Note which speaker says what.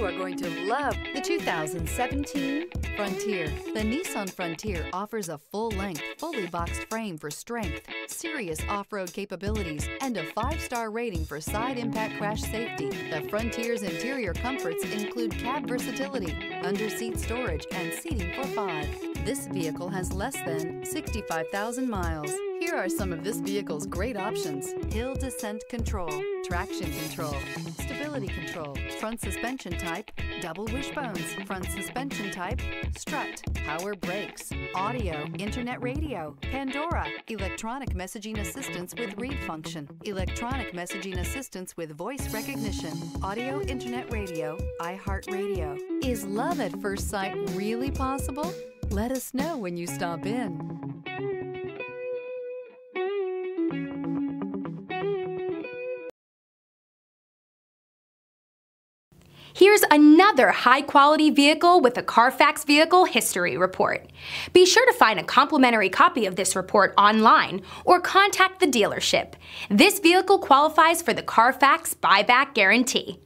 Speaker 1: You are going to love the 2017 Frontier. The Nissan Frontier offers a full-length, fully boxed frame for strength, serious off-road capabilities, and a 5-star rating for side impact crash safety. The Frontier's interior comforts include cab versatility, under-seat storage, and seating for 5. This vehicle has less than 65,000 miles. Here are some of this vehicle's great options: hill descent control, traction control, stability control, front suspension type, double wishbones, front suspension type, strut, power brakes, audio, internet radio, Pandora, electronic messaging assistance with read function, electronic messaging assistance with voice recognition, audio, internet radio, iHeartRadio. Is love at first sight really possible? Let us know when you stop in.
Speaker 2: Here's another high-quality vehicle with a Carfax Vehicle History Report. Be sure to find a complimentary copy of this report online or contact the dealership. This vehicle qualifies for the Carfax Buyback Guarantee.